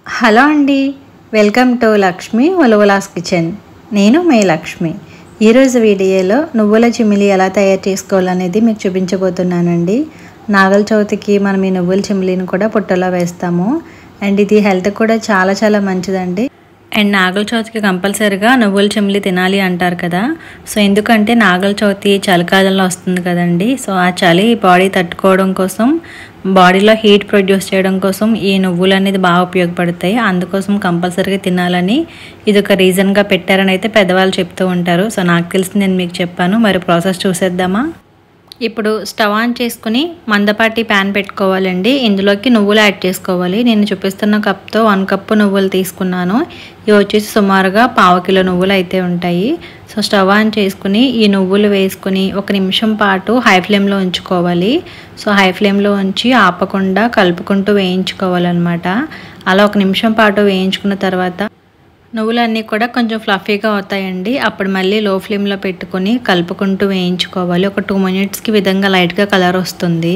Hello అండి, welcome to Lakshmi ఉలవలాస్ kitchen. నేను మే లక్ష్మి. ఈరోజు వీడియోలో నువ్వుల చిమిలి ఎలా తయారు చేసుకోవాలనేది మీకు చూపించబోతున్నానండి. నాగల చవితికి మనం ఈ నువ్వుల చిమిలిని కూడా పుట్టలో వేస్తాము. అండ్ ఇది హెల్త్ కూడా చాలా మంచిదండి. అండ్ నాగల చవితికి కంపల్సరీగా నువ్వుల చిమిలి తినాలి అంటారు కదా. సో ఎందుకంటే నాగల చవితి చలికాలంలో వస్తుంది కదండి. సో ఆ చలి బాడీ తట్టుకోవడం కోసం, బాడీలో హీట్ ప్రొడ్యూస్ చేయడం కోసం ఈ నువ్వులు అనేది బాగా ఉపయోగపడతాయి. అందుకోసం కంపల్సరీగా తినాలని ఇది ఒక రీజన్గా పెట్టారని అయితే పెద్దవాళ్ళు చెప్తూ ఉంటారు. సో నాకు తెలిసి నేను మీకు చెప్పాను. మరి ప్రాసెస్ చూసేద్దామా? ఇప్పుడు స్టవ్ ఆన్ చేసుకుని మందపాటి ప్యాన్ పెట్టుకోవాలండి. ఇందులోకి నువ్వులు యాడ్ చేసుకోవాలి. నేను చూపిస్తున్న కప్తో 1 కప్పు నువ్వులు తీసుకున్నాను. ఇవి వచ్చేసి సుమారుగా 1/2 కిలో నువ్వులు అయితే ఉంటాయి. సో స్టవ్ ఆన్ చేసుకుని ఈ నువ్వులు వేసుకుని 1 నిమిషం పాటు హై ఫ్లేమ్లో ఉంచుకోవాలి. సో హై ఫ్లేమ్లో ఉంచి ఆపకుండా కలుపుకుంటూ వేయించుకోవాలన్నమాట. అలా 1 నిమిషం పాటు వేయించుకున్న తర్వాత నువ్వులన్నీ కూడా కొంచెం ఫ్లఫీగా అవుతాయండి. అప్పుడు మళ్ళీ లో ఫ్లేమ్లో పెట్టుకొని కలుపుకుంటూ వేయించుకోవాలి. ఒక 2 మినిట్స్కి విధంగా లైట్గా కలర్ వస్తుంది.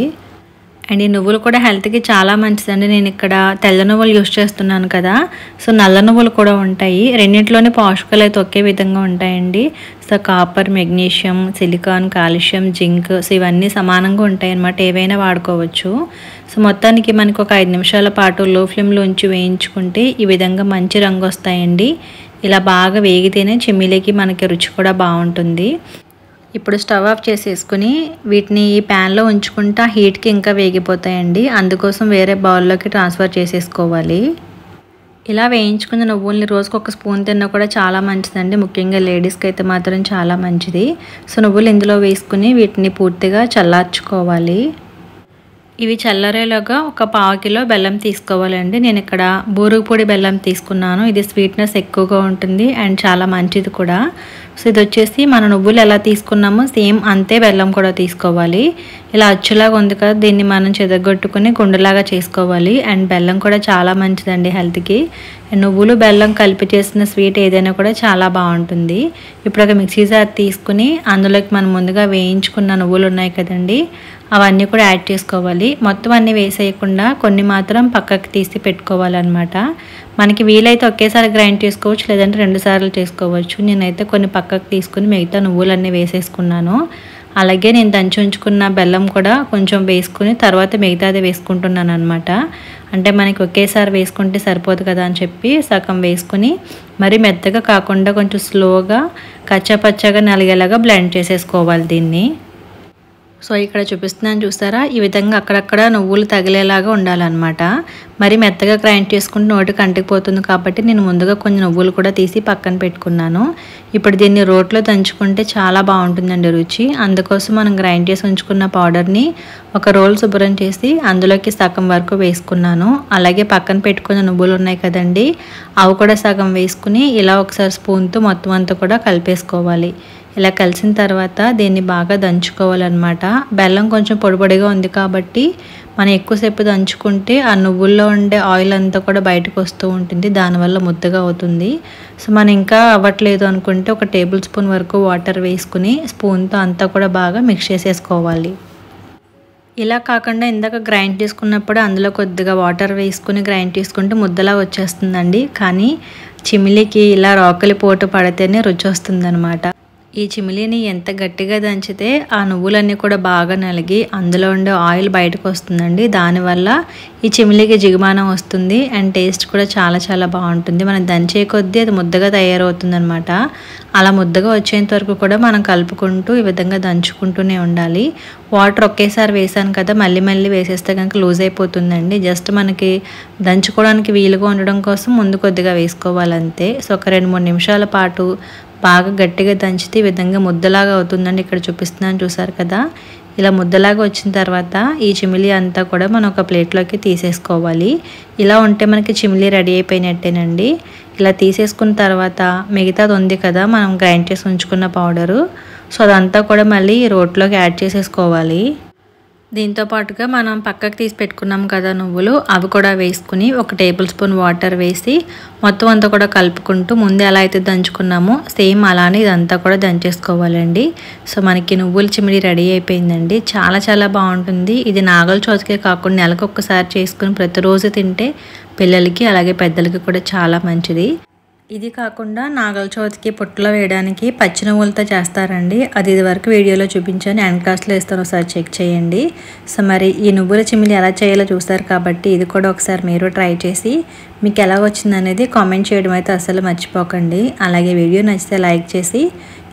అండ్ ఈ నువ్వులు కూడా హెల్త్కి చాలా మంచిదండి. నేను ఇక్కడ తెల్ల నువ్వులు యూస్ చేస్తున్నాను కదా. సో నల్ల నువ్వులు కూడా ఉంటాయి. రెండింటిలోని పోషకాలు అయితే ఒకే విధంగా ఉంటాయండి. So copper, magnesium, silicon, calcium, zinc, so ఇవన్నీ సమానంగా ఉంటాయి అన్నమాట. ఏవైనా వాడుకోవచ్చు. సో మొత్తానికి మనకు ఒక 5 నిమిషాల పాటు లో ఫ్లేమ్లో ఉంచి వేయించుకుంటే ఈ విధంగా మంచి రంగు వస్తాయండి. ఇలా బాగా వేగితేనే చిమ్మిలికి మనకి రుచి కూడా బాగుంటుంది. ఇప్పుడు స్టవ్ ఆఫ్ చేసేసుకుని వీటిని ఈ ప్యాన్లో ఉంచుకుంటా హీట్కి ఇంకా వేగిపోతాయండి. అందుకోసం వేరే బౌల్లోకి ట్రాన్స్ఫర్ చేసేసుకోవాలి. ఇలా వేయించుకున్న నువ్వుల్ని రోజుకు 1 స్పూన్ తిన్నా కూడా చాలా మంచిదండి. ముఖ్యంగా లేడీస్కి అయితే మాత్రం చాలా మంచిది. సో నువ్వులు ఇందులో వేసుకుని వీటిని పూర్తిగా చల్లార్చుకోవాలి. ఇవి చల్లరేలోగా ఒక 1/2 కిలో బెల్లం తీసుకోవాలండి. నేను ఇక్కడ బూరుగు పొడి బెల్లం తీసుకున్నాను. ఇది స్వీట్నెస్ ఎక్కువగా ఉంటుంది అండ్ చాలా మంచిది కూడా. సో ఇది వచ్చేసి మన నువ్వులు ఎలా తీసుకున్నామో సేమ్ అంతే బెల్లం కూడా తీసుకోవాలి. ఇలా అచ్చులాగా ఉంది కదా, దీన్ని మనం చెదగొట్టుకుని గుండెలాగా చేసుకోవాలి. అండ్ బెల్లం కూడా చాలా మంచిదండి హెల్త్కి. నువ్వులు బెల్లం కలిపి చేసిన స్వీట్ ఏదైనా కూడా చాలా బాగుంటుంది. ఇప్పుడు ఒక మిక్సీ జార్ తీసుకుని అందులోకి మనం ముందుగా వేయించుకున్న నువ్వులు ఉన్నాయి కదండి, అవన్నీ కూడా యాడ్ చేసుకోవాలి. మొత్తం అన్నీ వేసేయకుండా కొన్ని మాత్రం పక్కకి తీసి పెట్టుకోవాలన్నమాట. మనకి వీలైతే ఒకేసారి గ్రైండ్ చేసుకోవచ్చు, లేదంటే 2 సార్లు చేసుకోవచ్చు. నేనైతే కొన్ని పక్కకు తీసుకుని మిగతా నువ్వులన్నీ వేసేసుకున్నాను. అలాగే నేను దంచి ఉంచుకున్న బెల్లం కూడా కొంచెం వేసుకుని తర్వాత మిగతాది వేసుకుంటున్నాను అనమాట. అంటే మనకి ఒకేసారి వేసుకుంటే సరిపోదు కదా అని చెప్పి సగం వేసుకుని మరి మెత్తగా కాకుండా కొంచెం స్లోగా కచ్చాపచ్చాగా నలిగేలాగా బ్లెండ్ చేసేసుకోవాలి దీన్ని. సో ఇక్కడ చూపిస్తున్నాను చూసారా, ఈ విధంగా అక్కడక్కడ నువ్వులు తగిలేలాగా ఉండాలన్నమాట. మరి మెత్తగా గ్రైండ్ చేసుకుంటే నోటికి అంటుకుపోతుంది కాబట్టి నేను ముందుగా కొన్ని నువ్వులు కూడా తీసి పక్కన పెట్టుకున్నాను. ఇప్పుడు దీన్ని రోట్లో దంచుకుంటే చాలా బాగుంటుందండి రుచి. అందుకోసం మనం గ్రైండ్ చేసి ఉంచుకున్న పౌడర్ని ఒక రోల్ శుభ్రం చేసి అందులోకి సగం వరకు వేసుకున్నాను. అలాగే పక్కన పెట్టుకున్న నువ్వులు ఉన్నాయి కదండి, అవి కూడా సగం వేసుకుని ఇలా ఒకసారి స్పూన్తో మొత్తం అంతా కూడా కలిపేసుకోవాలి. ఇలా కలిసిన తర్వాత దీన్ని బాగా దంచుకోవాలన్నమాట. బెల్లం కొంచెం పొడిగా ఉంది కాబట్టి మనం ఎక్కువసేపు దంచుకుంటే ఆ నువ్వుల్లో ఉండే ఆయిల్ అంతా కూడా బయటకు వస్తూ ఉంటుంది. దానివల్ల ముద్దగా అవుతుంది. సో మనం ఇంకా అవ్వట్లేదు అనుకుంటే 1 టేబుల్ స్పూన్ వరకు వాటర్ వేసుకుని స్పూన్తో అంతా కూడా బాగా మిక్స్ చేసేసుకోవాలి. ఇలా కాకుండా ఇందాక గ్రైండ్ చేసుకున్నప్పుడు అందులో కొద్దిగా వాటర్ వేసుకుని గ్రైండ్ చేసుకుంటే ముద్దలా వచ్చేస్తుందండి. కానీ చిమిలికి ఇలా రోకలి పోటు పడితేనే రుచి వస్తుందన్నమాట. ఈ చిమిలిని ఎంత గట్టిగా దంచితే ఆ నువ్వులన్నీ కూడా బాగా నలిగి అందులో ఉండే ఆయిల్ బయటకు వస్తుందండి. దానివల్ల ఈ చిమిలికి జిగుమానం వస్తుంది అండ్ టేస్ట్ కూడా చాలా బాగుంటుంది. మనం దంచే కొద్దీ అది ముద్దగా తయారవుతుంది అనమాట. అలా ముద్దగా వచ్చేంత వరకు కూడా మనం కలుపుకుంటూ ఈ విధంగా దంచుకుంటూనే ఉండాలి. వాటర్ ఒకేసారి వేసాను కదా, మళ్ళీ వేసేస్తే కనుక లూజ్ అయిపోతుందండి. జస్ట్ మనకి దంచుకోవడానికి వీలుగా ఉండడం కోసం ముందు కొద్దిగా వేసుకోవాలంతే. సో ఒక 2-3 నిమిషాల పాటు బాగా గట్టిగా దంచితే ఈ విధంగా ముద్దలాగా అవుతుందండి. ఇక్కడ చూపిస్తున్నాను చూసారు కదా, ఇలా ముద్దలాగా వచ్చిన తర్వాత ఈ చిమిలి అంతా కూడా మనం ఒక ప్లేట్లోకి తీసేసుకోవాలి. ఇలా ఉంటే మనకి చిమిలి రెడీ అయిపోయినట్టేనండి. ఇలా తీసేసుకున్న తర్వాత మిగతాది ఉంది కదా మనం గ్రైండ్ చేసి ఉంచుకున్న పౌడరు, సో అదంతా కూడా మళ్ళీ రోట్లోకి యాడ్ చేసేసుకోవాలి. దీంతో పాటుగా మనం పక్కకు తీసి పెట్టుకున్నాం కదా నువ్వులు, అవి కూడా వేసుకుని 1 టేబుల్ స్పూన్ వాటర్ వేసి మొత్తం అంతా కూడా కలుపుకుంటూ ముందు ఎలా అయితే దంచుకున్నామో సేమ్ అలానే ఇదంతా కూడా దంచేసుకోవాలండి. సో మనకి నువ్వుల చిమిడి రెడీ అయిపోయిందండి. చాలా చాలా బాగుంటుంది. ఇది నాగల చవితికే కాకుండా నెలకు ఒక్కసారి చేసుకుని ప్రతిరోజు తింటే పిల్లలకి అలాగే పెద్దలకి కూడా చాలా మంచిది. ఇది కాకుండా నాగల చవితికి పుట్టలో వేయడానికి పచ్చి నువ్వులతో చేస్తారండి. అది ఇదివరకు వీడియోలో చూపించాను, ఎండ్ కాస్ట్లో ఇస్తాను, ఒకసారి చెక్ చేయండి. సో మరి ఈ నువ్వుల చిమిలి ఎలా చేయాలో చూస్తారు కాబట్టి ఇది కూడా ఒకసారి మీరు ట్రై చేసి మీకు ఎలా వచ్చిందనేది కామెంట్ చేయడం అయితే అసలు మర్చిపోకండి. అలాగే వీడియో నచ్చితే లైక్ చేసి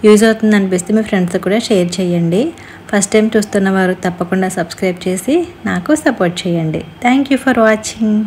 యూజ్ అవుతుంది అనిపిస్తే మీ ఫ్రెండ్స్కి కూడా షేర్ చేయండి. ఫస్ట్ టైం చూస్తున్న వారు తప్పకుండా సబ్స్క్రైబ్ చేసి నాకు సపోర్ట్ చేయండి. Thank you for watching.